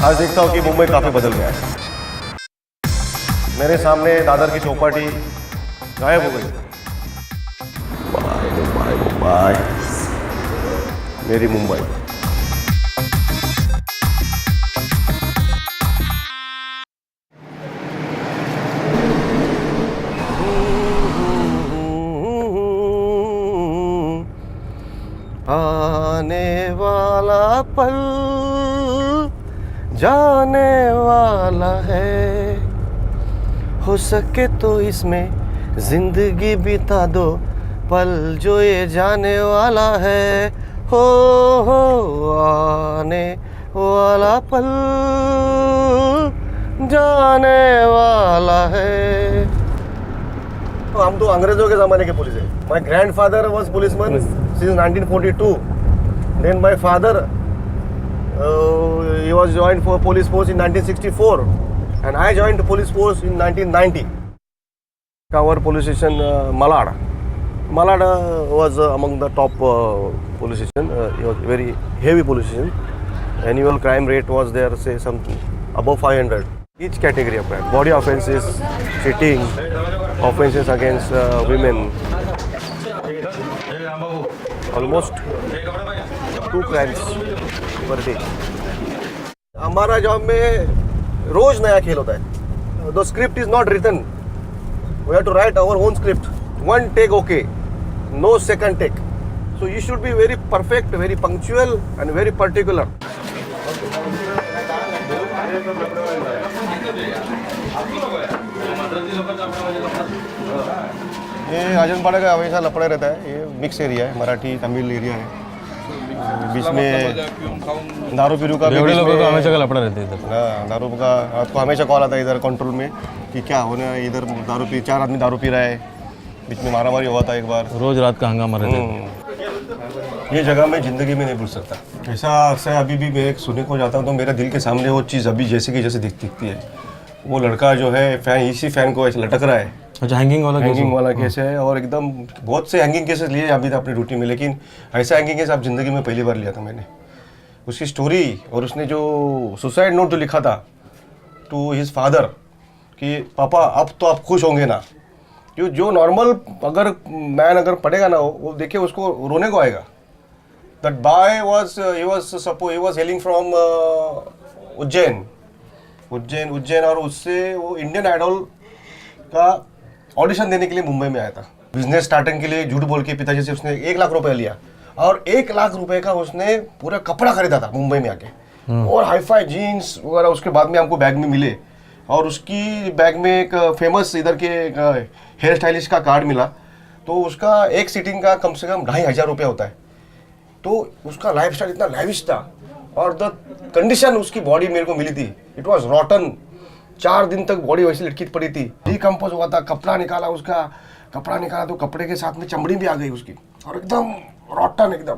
आज देखता हूँ कि मुंबई काफ़ी बदल गया है। मेरे सामने दादर की चौपाटी गायब हो गई। बाय बाय बाय मेरी मुंबई। आने वाला पल जाने वाला है, हो सके तो इसमें जिंदगी बिता दो, पल जो ये जाने वाला है। हो आने वाला पल जाने वाला है। तो हम तो अंग्रेजों के ज़माने के पुलिस है। My grandfather was policeman since 1942. Then my father he was joined for police force in 1964, and I joined the police force in 1990. Our police station Malad. Malad was among the top police station. It was very heavy police station. Annual crime rate was there, say something above 500. Each category of crime: body offences, cheating, offences against women. Almost 2 crimes per day. हमारा job में रोज नया खेल होता है। The script is not written. We have to write our own script. One take okay, no second take. So you should be very perfect, very punctual, and very particular. ये आजमबाड़ा का हमेशा लफड़ा रहता है। ये मिक्स एरिया है, Marathi Tamil area है। बीच में दारू पीरू का बेवड़े लोगों का हमेशा का लफड़ा रहता है इधर। हाँ, दारू का आपको हमेशा कॉल आता है इधर कंट्रोल में कि क्या होने इधर दारू पी 4 आदमी दारू पी रहा है। बीच में मारामारी हुआ था एक बार। रोज रात का हंगामा रहता है। ये जगह मैं ज़िंदगी में नहीं भूल सकता। ऐसा अक्सर अभी भी मैं सुनने को जाता हूँ तो मेरे दिल के सामने वो चीज़ अभी जैसे की जैसे दिखती है। वो लड़का जो है फैन, इसी फैन को ऐसे लटक रहा है। अच्छा, हैंगिंग वाला केस है। और एकदम बहुत से हैंगिंग केसेस लिए अभी तक अपनी ड्यूटी में, लेकिन ऐसा हैंगिंग केस आप ज़िंदगी में पहली बार लिया था मैंने। उसकी स्टोरी और उसने जो सुसाइड नोट जो लिखा था टू हिज फादर कि पापा अब तो आप खुश होंगे ना, जो नॉर्मल अगर मैन अगर पढ़ेगा ना वो देखिए उसको रोने को आएगा। That boy was hailing from Ujjain और उससे वो इंडियन आइडल का ऑडिशन देने के लिए मुंबई में आया था। बिजनेस स्टार्टिंग के लिए झूठ बोल के पिताजी से उसने 1 लाख रुपए लिया और 1 लाख रुपए का उसने पूरा कपड़ा खरीदा था मुंबई में आके। और हाईफाई जीन्स वगैरह उसके बाद में हमको बैग में मिले। और उसकी बैग में एक फेमस इधर के हेयर स्टाइलिस्ट का कार्ड मिला। तो उसका एक सीटिंग का कम से कम 2,500 रुपया होता है। तो उसका लाइफ स्टाइल इतना लैविश था और द कंडीशन उसकी बॉडी मेरे को मिली थी, इट वॉज रॉटन। 4 दिन तक बॉडी वैसे लटकी पड़ी थी, डिकम्पोज हुआ था। कपड़ा निकाला तो कपड़े के साथ में चमड़ी भी आ गई उसकी और एकदम रॉटन एकदम।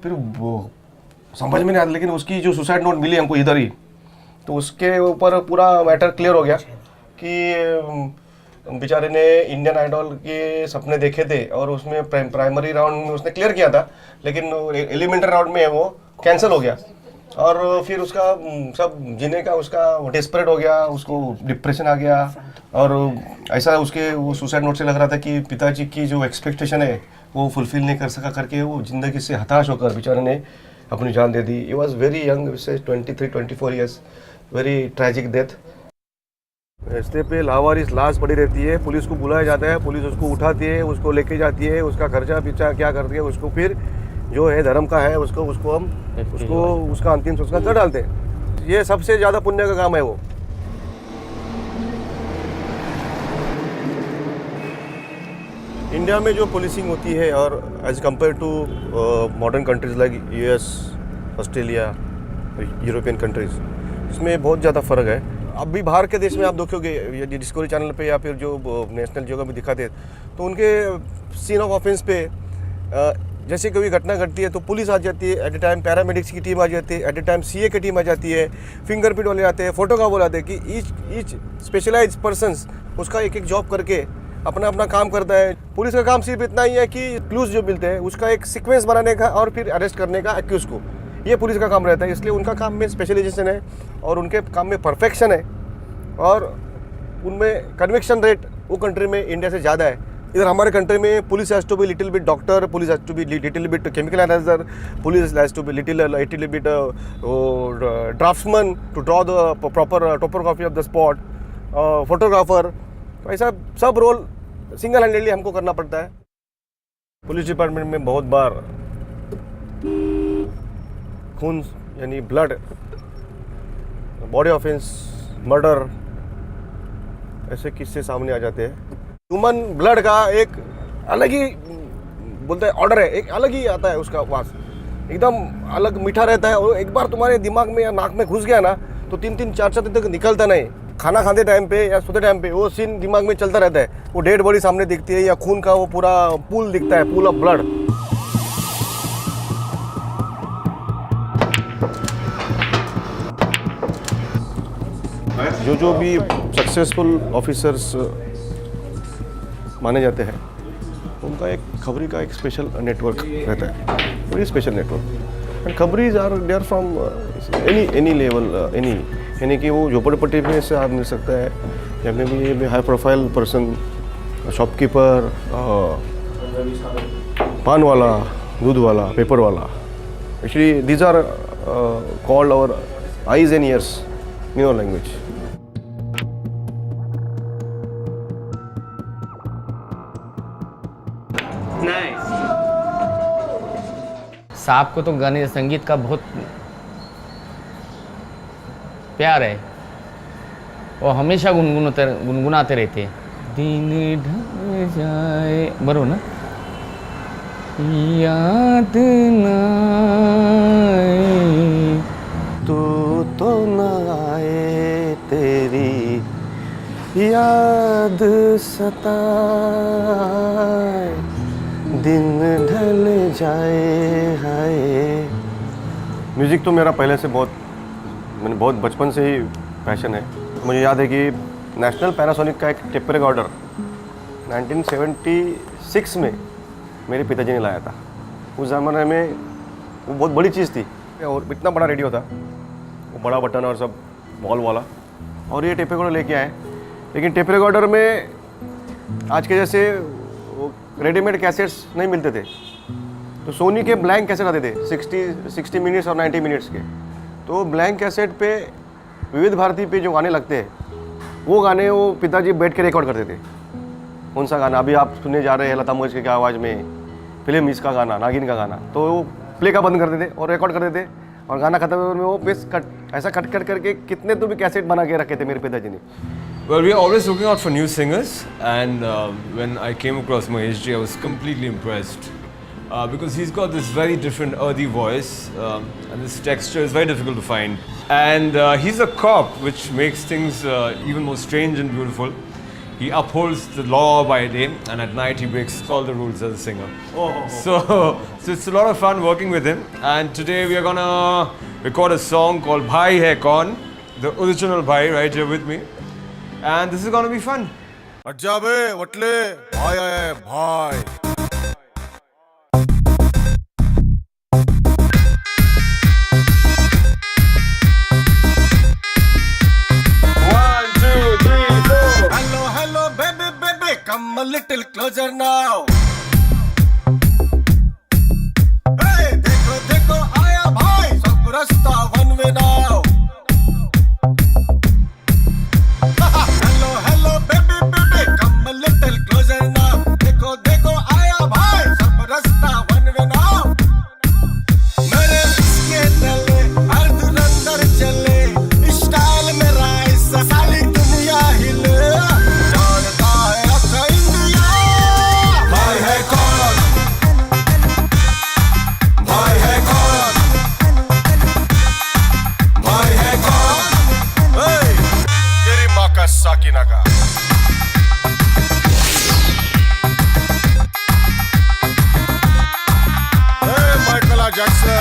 फिर वो समझ में नहीं आता, लेकिन उसकी जो सुसाइड नोट मिली हमको इधर ही, तो उसके ऊपर पूरा मैटर क्लियर हो गया कि बेचारे ने इंडियन आइडल के सपने देखे थे और उसमें प्राइमरी राउंड में उसने क्लियर किया था, लेकिन एलिमेंट्री राउंड में वो कैंसिल हो गया। और फिर उसका सब जीने का उसका डेस्परेट हो गया, उसको डिप्रेशन आ गया। और ऐसा उसके वो सुसाइड नोट से लग रहा था कि पिताजी की जो एक्सपेक्टेशन है वो फुलफिल नहीं कर सका करके वो ज़िंदगी से हताश होकर बेचारे ने अपनी जान दे दी। ही वॉज वेरी यंग, से 23-24 ईयर्स, वेरी ट्रैजिक डेथ। रास्ते पे लावारिस लाश पड़ी रहती है, पुलिस को बुलाया जाता है, पुलिस उसको उठाती है, उसको लेके जाती है, उसका खर्चा पीछा क्या करती है, उसको फिर जो है धर्म का है उसको हम उसका अंतिम संस्कार कर डालते हैं। ये सबसे ज़्यादा पुण्य का काम है वो। इंडिया में जो पुलिसिंग होती है और as compared to modern countries like US, Australia, European countries, इसमें बहुत ज़्यादा फ़र्क है। अभी बाहर के देश में आप देखोगे ये डिस्कवरी चैनल पे या फिर जो नेशनल जियोग्राफी में दिखाते हैं तो उनके सीन ऑफ ऑफेंस पे जैसे कोई घटना घटती है तो पुलिस आ जाती है, एट ए टाइम पैरामेडिक्स की टीम आ जाती है, एट ए टाइम CA की टीम आ जाती है, फिंगरप्रिंट वाले आते हैं, फोटो का बोलाते हैं कि ईच स्पेशलाइज पर्सनस उसका एक जॉब करके अपना अपना काम करता है। पुलिस का काम सिर्फ इतना ही है कि क्लूज जो मिलते हैं उसका एक सीक्वेंस बनाने का और फिर अरेस्ट करने का एक्यूज को। ये पुलिस का काम रहता है, इसलिए उनका काम में स्पेशलाइजेशन है और उनके काम में परफेक्शन है और उनमें कन्विक्शन रेट वो कंट्री में इंडिया से ज़्यादा है। इधर हमारे कंट्री में police has to be little bit doctor, police has to be little bit chemical analysis, police has to be little bit draftsman to draw the proper topography of the spot, photographer, ऐसा सब role single handedly हमको करना पड़ता है। Police department में बहुत बार खून यानी ब्लड, बॉडी ऑफेंस, मर्डर ऐसे किस्से सामने आ जाते हैं। ह्यूमन ब्लड का एक अलग ही बोलते हैं ऑर्डर है, एक अलग ही आता है उसका वास, एकदम अलग मीठा रहता है और एक बार तुम्हारे दिमाग में या नाक में घुस गया ना तो 3-3, 4-4 दिन तक निकलता नहीं। खाना खाते टाइम पे या सोते टाइम पे वो सीन दिमाग में चलता रहता है, वो डेड बॉडी सामने दिखती है या खून का वो पूरा पूल दिखता है, पूल ऑफ ब्लड। जो भी सक्सेसफुल ऑफिसर्स माने जाते हैं उनका एक खबरी का एक स्पेशल नेटवर्क रहता है, वेरी स्पेशल नेटवर्क। एंड खबरीज are they are from any level, any, यानी कि वो झोपड़पट्टी में से आप मिल सकता है या may be high profile person, shopkeeper, पान वाला, दूध वाला, पेपर वाला। Actually these are called our eyes and ears in our language. साहब को तो गाने संगीत का बहुत प्यार है, वो हमेशा गुनगुनाते रहते। दिन ढल जाए, बरोबर ना, याद ना आए तो ना आए तेरी याद सताए, दिन ढल जाए हाय। म्यूज़िक तो मेरा पहले से मैंने बहुत बचपन से ही पैशन है। मुझे याद है कि नेशनल पैनासोनिक का एक टेप रिकॉर्डर 1976 में मेरे पिताजी ने लाया था। उस ज़माने में वो बहुत बड़ी चीज़ थी और इतना बड़ा रेडियो था, वो बड़ा बटन और सब बॉल वाला, और ये टेप रिकॉर्डर लेके आए। लेकिन टेप रिकॉर्डर में आज के जैसे रेडीमेड कैसेट्स नहीं मिलते थे, तो सोनी के ब्लैंक कैसेट आते थे 60 मिनट्स और 90 मिनट्स के। तो ब्लैंक कैसेट पे विविध भारती पे जो गाने लगते हैं वो गाने वो पिताजी बैठ के रिकॉर्ड करते थे। कौन सा गाना अभी आप सुनने जा रहे हैं लता मंगेशकर की आवाज़ में, फिल्म इसका गाना, नागिन का गाना, तो वो प्ले का बंद करते थे और रिकॉर्ड करते थे और गाना खत्म होने में वो बेस ऐसा कट करके कितने तो भी कैसेट बना के रखे थे मेरे पिताजी ने। Well, we are always looking out for new singers, and when I came across Mahesh Ji, I was completely impressed because he's got this very different earthy voice, and this texture is very difficult to find. And he's a cop, which makes things even more strange and beautiful. He upholds the law by day, and at night he breaks all the rules as a singer. So it's a lot of fun working with him. And today we are gonna record a song called Bhai Hai Kaun, the original Bhai right here with me. And this is gonna be fun. अज्जाबे वटले भाई आए भाई। One, two, three, four. Hello, hello, baby, baby, come a little closer now. Hey, देखो देखो आया भाई, सब रास्ता one way now. Hello, hello, baby, baby, come a little closer now. देखो देखो आया भाई, सब रास्ता one way now. मेरे इसके तले हर धुरंधर चले, स्टाइल मेरा ऐसा सारी दुनिया हिले। जानता है अच्छा इंडिया, भाई है कौन, भाई है कौन, भाई है कौन, तेरी माँ का साकिना का। Michael Jackson